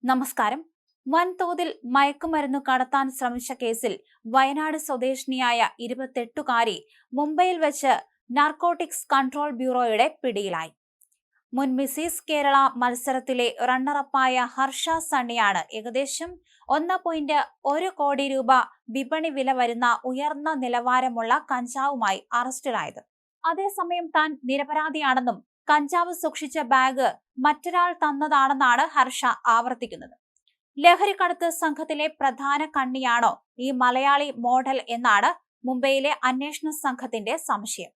നമസ്കാരം. വൻതോതിൽ മയക്കുമരുന്നു കടത്താൻ ശ്രമിച്ച കേസിൽ വയനാട് സ്വദേശിനിയായ 28കാരി മുംബൈയിൽ വെച്ച് നാർക്കോട്ടിക്സ് കൺട്രോൾ ബ്യൂറോയുടെ പിടിയിലായി. മുൻ മിസിസ് കേരള മത്സരത്തിലെ റണ്ണറപ്പായ ഹർഷ സണ്ണിയാണ് ഏകദേശം 1.1 കോടി രൂപ വിപണി വില വരുന്ന ഉയർന്ന നിലവാരമുള്ള കഞ്ചാവുമായി അറസ്റ്റിലായത്. അതേസമയം താൻ നിരപരാധിയാണെന്നും കഞ്ചാവ് സൂക്ഷിച്ച ബാഗ് മറ്റൊരാൾ തന്നതാണെന്നാണ് ഹർഷ ആവർത്തിക്കുന്നത്. ലഹരിക്കടത്ത് സംഘത്തിലെ പ്രധാന കണ്ണിയാണോ ഈ മലയാളി മോഡൽ എന്നാണ് മുംബൈയിലെ അന്വേഷണ സംഘത്തിന്റെ സംശയം.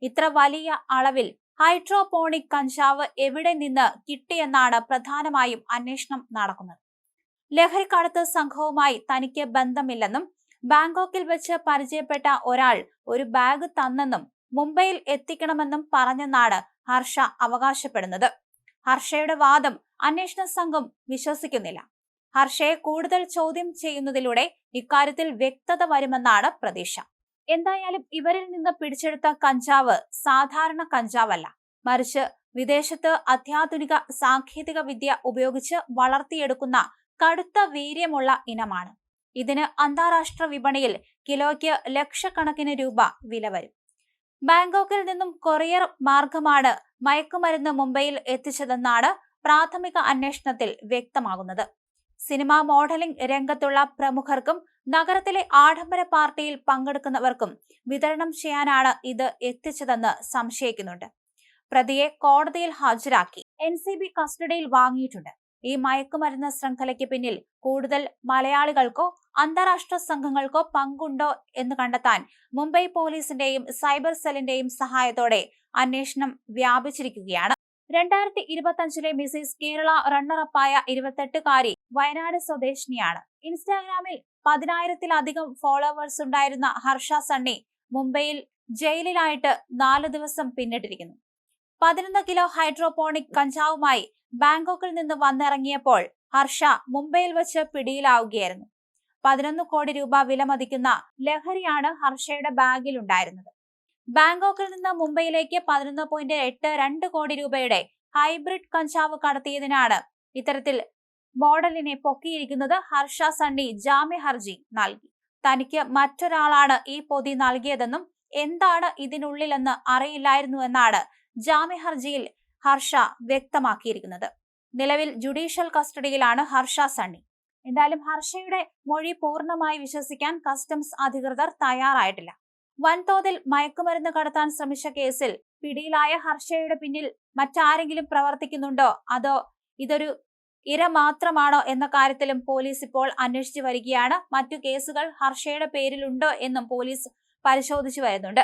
ഇത്ര വലിയ അളവിൽ ഹൈഡ്രോപോണിക് കഞ്ചാവ് എവിടെ നിന്ന് കിട്ടിയെന്നാണ് പ്രധാനമായും അന്വേഷണം നടക്കുന്നത്. ലഹരിക്കടത്ത് സംഘവുമായി തനിക്ക് ബന്ധമില്ലെന്നും ബാങ്കോക്കിൽ വെച്ച് പരിചയപ്പെട്ട ഒരാൾ ഒരു ബാഗ് തന്നെന്നും മുംബൈയിൽ എത്തിക്കണമെന്നും പറഞ്ഞെന്നാണ് ഹർഷ അവകാശപ്പെടുന്നത്. ഹർഷയുടെ വാദം അന്വേഷണ സംഘം വിശ്വസിക്കുന്നില്ല. ഹർഷയെ കൂടുതൽ ചോദ്യം ചെയ്യുന്നതിലൂടെ ഇക്കാര്യത്തിൽ വ്യക്തത വരുമെന്നാണ് പ്രതീക്ഷ. എന്തായാലും ഇവരിൽ നിന്ന് പിടിച്ചെടുത്ത കഞ്ചാവ് സാധാരണ കഞ്ചാവല്ല, മറിച്ച് വിദേശത്ത് അത്യാധുനിക സാങ്കേതിക വിദ്യ ഉപയോഗിച്ച് വളർത്തിയെടുക്കുന്ന കടുത്ത വീര്യമുള്ള ഇനമാണ്. ഇതിന് അന്താരാഷ്ട്ര വിപണിയിൽ കിലോയ്ക്ക് ലക്ഷക്കണക്കിന് രൂപ വില വരും. ബാങ്കോക്കിൽ നിന്നും കൊറിയർ മാർഗമാണ് മയക്കുമരുന്ന് മുംബൈയിൽ എത്തിച്ചതെന്നാണ് പ്രാഥമിക അന്വേഷണത്തിൽ വ്യക്തമാകുന്നത്. സിനിമാ മോഡലിംഗ് രംഗത്തുള്ള പ്രമുഖർക്കും നഗരത്തിലെ ആഡംബര പാർട്ടിയിൽ പങ്കെടുക്കുന്നവർക്കും വിതരണം ചെയ്യാനാണ് ഇത് എത്തിച്ചതെന്ന് സംശയിക്കുന്നുണ്ട്. പ്രതിയെ കോടതിയിൽ ഹാജരാക്കി NCB കസ്റ്റഡിയിൽ വാങ്ങിയിട്ടുണ്ട്. ഈ മയക്കുമരുന്ന് ശൃംഖലയ്ക്ക് പിന്നിൽ കൂടുതൽ മലയാളികൾക്കോ അന്താരാഷ്ട്ര സംഘങ്ങൾക്കോ പങ്കുണ്ടോ എന്ന് കണ്ടെത്താൻ മുംബൈ പോലീസിന്റെയും സൈബർ സെല്ലിന്റെയും സഹായത്തോടെ അന്വേഷണം വ്യാപിച്ചിരിക്കുകയാണ്. 2025 മിസിസ് കേരള റണ്ണറപ്പായ 28കാരി വയനാട് സ്വദേശിനിയാണ്. ഇൻസ്റ്റാഗ്രാമിൽ 10,000-ലധികം ഫോളോവേഴ്സ് ഉണ്ടായിരുന്ന ഹർഷ സണ്ണി മുംബൈയിൽ ജയിലിലായിട്ട് 4 ദിവസം പിന്നിട്ടിരിക്കുന്നു. 11 കിലോ ഹൈഡ്രോപോണിക് കഞ്ചാവുമായി ബാങ്കോക്കിൽ നിന്ന് വന്നിറങ്ങിയപ്പോൾ ഹർഷ മുംബൈയിൽ വെച്ച് പിടിയിലാവുകയായിരുന്നു. 11 കോടി രൂപ വിലമതിക്കുന്ന ലഹരിയാണ് ഹർഷയുടെ ബാഗിൽ ഉണ്ടായിരുന്നത്. ബാങ്കോക്കിൽ നിന്ന് മുംബൈയിലേക്ക് 11.82 കോടി രൂപയുടെ ഹൈബ്രിഡ് കഞ്ചാവ് കടത്തിയതിനാണ് ഇത്തരത്തിൽ മോഡലിനെ പൊക്കിയിരിക്കുന്നത്. ഹർഷ സണ്ണി ജാമ്യ ഹർജി നൽകി. തനിക്ക് മറ്റൊരാളാണ് ഈ പൊതി നൽകിയതെന്നും എന്താണ് ഇതിനുള്ളിലെന്ന് അറിയില്ലായിരുന്നുവെന്നാണ് ജാമ്യ ഹർജിയിൽ ഹർഷ വ്യക്തമാക്കിയിരിക്കുന്നത്. നിലവിൽ ജുഡീഷ്യൽ കസ്റ്റഡിയിലാണ് ഹർഷ സണ്ണി. എന്തായാലും ഹർഷയുടെ മൊഴി പൂർണ്ണമായി വിശ്വസിക്കാൻ കസ്റ്റംസ് അധികൃതർ തയ്യാറായിട്ടില്ല. വൻതോതിൽ മയക്കുമരുന്ന് കടത്താൻ ശ്രമിച്ച കേസിൽ പിടിയിലായ ഹർഷയുടെ പിന്നിൽ മറ്റാരെങ്കിലും പ്രവർത്തിക്കുന്നുണ്ടോ അതോ ഇതൊരു ഇര മാത്രമാണോ എന്ന കാര്യത്തിലും പോലീസ് ഇപ്പോൾ അന്വേഷിച്ചു വരികയാണ്. മറ്റു കേസുകൾ ഹർഷയുടെ പേരിലുണ്ടോ എന്നും പോലീസ് പരിശോധിച്ചു വരുന്നുണ്ട്.